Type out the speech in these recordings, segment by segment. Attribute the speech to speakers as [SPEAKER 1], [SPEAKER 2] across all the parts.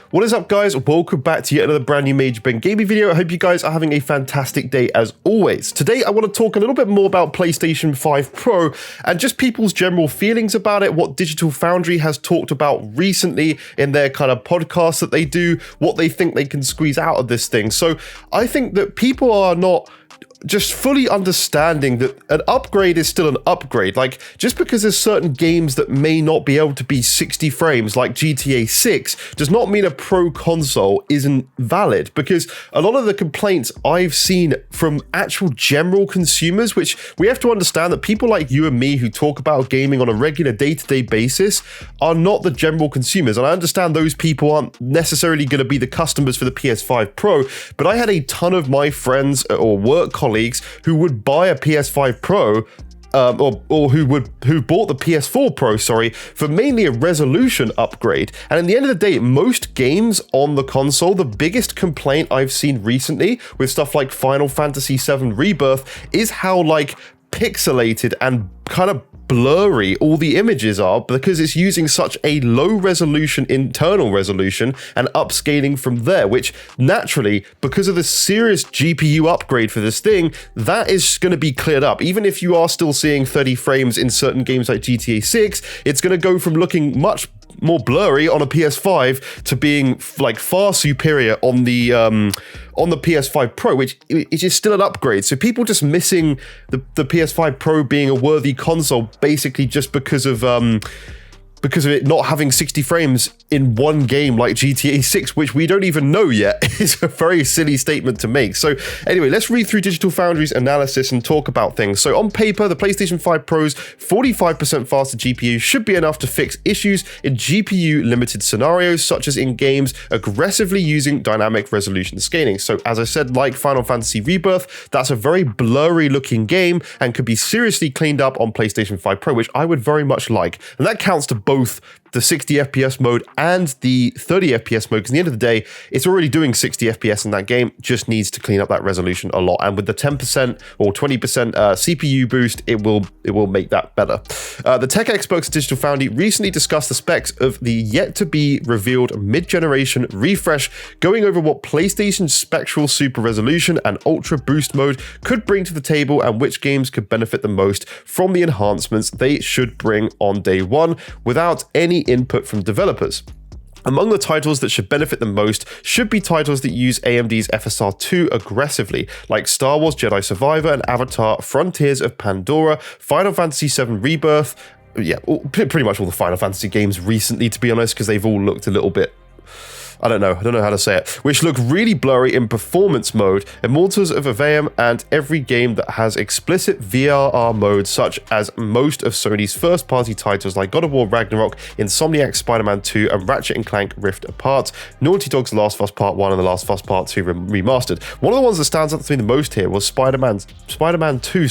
[SPEAKER 1] What is up, guys? Welcome back to yet another brand new Major Ben Gaming video. I hope you guys are having a fantastic day as always. Today, I want to talk a little bit more about PlayStation 5 Pro and just people's general feelings about it, what Digital Foundry has talked about recently in their kind of podcasts that they do, what they think they can squeeze out of this thing. So I think that people are not just fully understanding that an upgrade is still an upgrade. Like, just because there's certain games that may not be able to be 60 frames like GTA 6 does not mean a pro console isn't valid, because a lot of the complaints I've seen from actual general consumers, which we have to understand that people like you and me who talk about gaming on a regular day-to-day basis are not the general consumers. And I understand those people aren't necessarily going to be the customers for the PS5 Pro, but I had a ton of my friends or work colleagues who would buy a PS5 Pro or who bought the PS4 Pro, for mainly a resolution upgrade. And in the end of the day, most games on the console, the biggest complaint I've seen recently with stuff like Final Fantasy VII Rebirth is how like pixelated and kind of blurry all the images are, because it's using such a low resolution internal resolution and upscaling from there, which naturally, because of the serious GPU upgrade for this thing, that is going to be cleared up. Even if you are still seeing 30 frames in certain games like GTA 6, it's going to go from looking much more blurry on a PS5 to being like far superior on the PS5 Pro, which is still an upgrade. So people just missing the PS5 Pro being a worthy console basically just because of it not having 60 frames in one game like GTA 6, which we don't even know yet, is a very silly statement to make. So anyway, let's read through Digital Foundry's analysis and talk about things. So on paper, the PlayStation 5 Pro's 45% faster GPU should be enough to fix issues in GPU limited scenarios, such as in games aggressively using dynamic resolution scaling. So as I said, like Final Fantasy Rebirth, that's a very blurry looking game and could be seriously cleaned up on PlayStation 5 Pro, which I would very much like. And that counts to both the 60 FPS mode and the 30 FPS mode, because at the end of the day, it's already doing 60 FPS in that game, just needs to clean up that resolution a lot. And with the 10% or 20% CPU boost, it will make that better. The tech experts at Digital Foundry recently discussed the specs of the yet-to-be-revealed mid-generation refresh, going over what PlayStation's Spectral Super Resolution and Ultra Boost mode could bring to the table and which games could benefit the most from the enhancements they should bring on day one without any input from developers. Among the titles that should benefit the most should be titles that use AMD's FSR2 aggressively, like Star Wars Jedi Survivor and Avatar Frontiers of Pandora, Final Fantasy VII Rebirth, pretty much all the Final Fantasy games recently, to be honest, because they've all looked a little bit, I don't know how to say it, which look really blurry in performance mode, Immortals of Aveum, and every game that has explicit VRR modes, such as most of Sony's first-party titles like God of War Ragnarok, Insomniac's Spider-Man 2, and Ratchet & Clank Rift Apart, Naughty Dog's The Last of Us Part 1 and The Last of Us Part 2 remastered. One of the ones that stands out to me the most here was Spider-Man 2,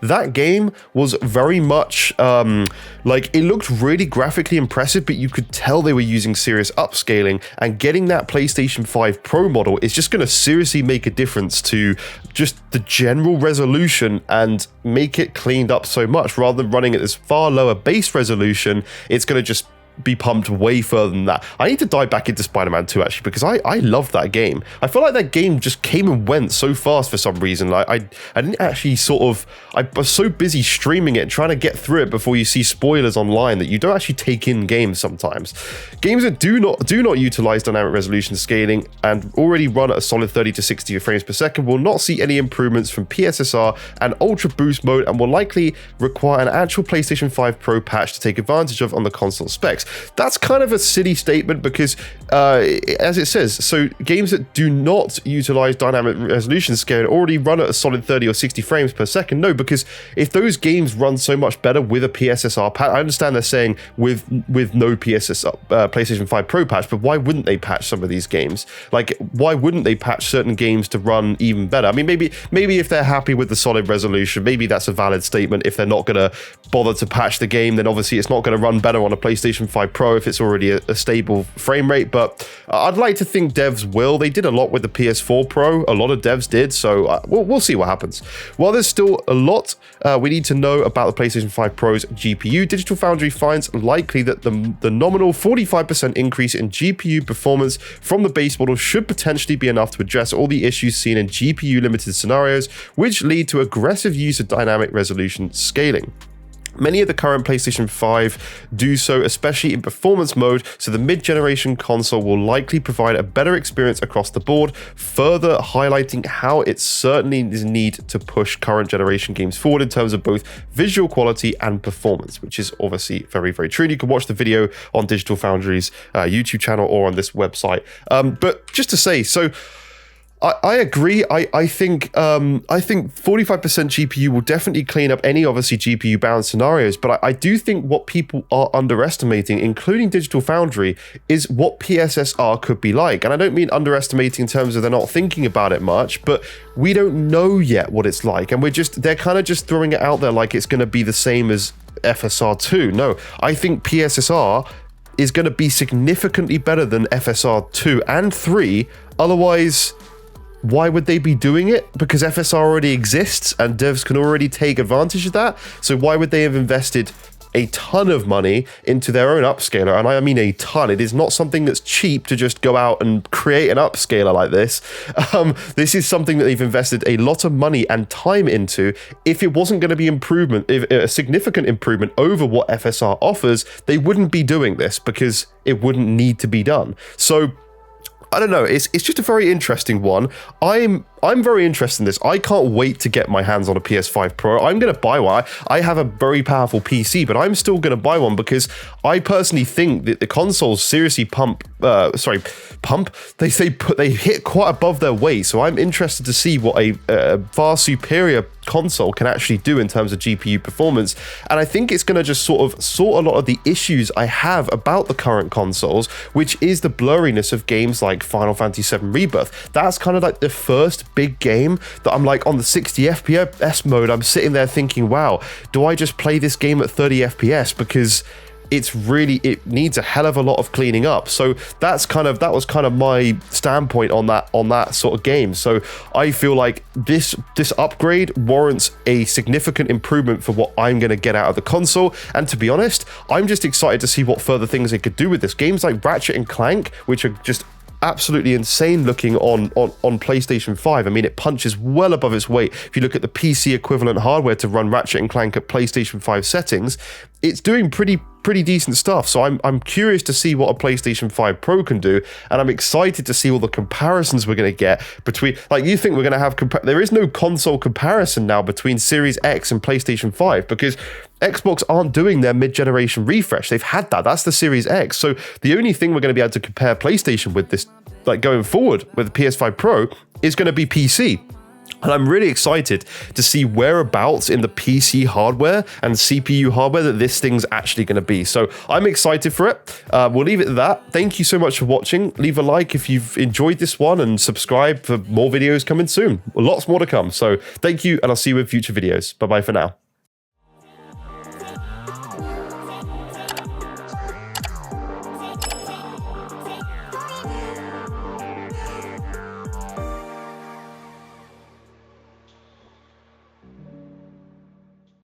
[SPEAKER 1] That game was very much, like, it looked really graphically impressive, but you could tell they were using serious upscaling, and getting that PlayStation 5 Pro model is just going to seriously make a difference to just the general resolution and make it cleaned up so much. Rather than running at this far lower base resolution, it's going to just be pumped way further than that. I need to dive back into Spider-Man 2 actually, because I love that game. I feel like that game just came and went so fast for some reason. Like I didn't actually I was so busy streaming it, trying to get through it before you see spoilers online, that you don't actually take in games sometimes. Games that do not utilize dynamic resolution scaling and already run at a solid 30 to 60 frames per second will not see any improvements from PSSR and Ultra Boost mode, and will likely require an actual PlayStation 5 Pro patch to take advantage of on the console specs. That's kind of a silly statement, because as it says, so games that do not utilize dynamic resolution scaling already run at a solid 30 or 60 frames per second. No, because if those games run so much better with a PSSR patch, I understand they're saying with no PSSR PlayStation 5 Pro patch, but why wouldn't they patch some of these games? Like, why wouldn't they patch certain games to run even better? I mean, maybe if they're happy with the solid resolution, maybe that's a valid statement. If they're not going to bother to patch the game, then obviously it's not going to run better on a PlayStation 5 Pro if it's already a stable frame rate, but I'd like to think devs will. They did a lot with the PS4 Pro, a lot of devs did, so we'll see what happens. While there's still a lot we need to know about the PlayStation 5 Pro's GPU, Digital Foundry finds likely that the nominal 45% increase in GPU performance from the base model should potentially be enough to address all the issues seen in GPU limited scenarios, which lead to aggressive use of dynamic resolution scaling. Many of the current PlayStation 5 do so, especially in performance mode, so the mid-generation console will likely provide a better experience across the board, further highlighting how it certainly is need to push current generation games forward in terms of both visual quality and performance, which is obviously very, very true. And you can watch the video on Digital Foundry's YouTube channel or on this website. But just to say, so I agree. I think 45% GPU will definitely clean up any obviously GPU bound scenarios, but I do think what people are underestimating, including Digital Foundry, is what PSSR could be like. And I don't mean underestimating in terms of they're not thinking about it much, but we don't know yet what it's like, and they're kind of just throwing it out there like it's going to be the same as FSR2. No, I think PSSR is going to be significantly better than FSR2 and 3. Otherwise, why would they be doing it? Because FSR already exists and devs can already take advantage of that. So why would they have invested a ton of money into their own upscaler? And I mean a ton. It is not something that's cheap to just go out and create an upscaler like this. This is something that they've invested a lot of money and time into. If it wasn't going to be a significant improvement over what FSR offers, they wouldn't be doing this because it wouldn't need to be done. So I don't know, it's just a very interesting one. I'm very interested in this. I can't wait to get my hands on a PS5 Pro. I'm going to buy one. I have a very powerful PC, but I'm still going to buy one because I personally think that the consoles seriously they hit quite above their weight. So I'm interested to see what a far superior console can actually do in terms of GPU performance. And I think it's going to just sort of sort a lot of the issues I have about the current consoles, which is the blurriness of games like Final Fantasy VII Rebirth. That's kind of like the first big game that I'm like on the 60 FPS mode. I'm sitting there thinking, wow, do I just play this game at 30 FPS? Because it needs a hell of a lot of cleaning up. So that was kind of my standpoint on that sort of game. So I feel like this upgrade warrants a significant improvement for what I'm going to get out of the console. And to be honest, I'm just excited to see what further things they could do with this. Games like Ratchet and Clank, which are just absolutely insane looking on PlayStation 5. I mean, it punches well above its weight. If you look at the PC equivalent hardware to run Ratchet and Clank at PlayStation 5 settings, it's doing pretty decent stuff. So I'm curious to see what a PlayStation 5 Pro can do, and I'm excited to see all the comparisons we're going to get between, like, you think we're going to have there is no console comparison now between Series X and PlayStation 5 because Xbox aren't doing their mid-generation refresh. They've had that. That's the Series X. So the only thing we're going to be able to compare PlayStation with this, like going forward with the PS5 Pro, is going to be PC. And I'm really excited to see whereabouts in the PC hardware and CPU hardware that this thing's actually going to be. So I'm excited for it. We'll leave it at that. Thank you so much for watching. Leave a like if you've enjoyed this one and subscribe for more videos coming soon. Lots more to come. So thank you, and I'll see you in future videos. Bye-bye for now.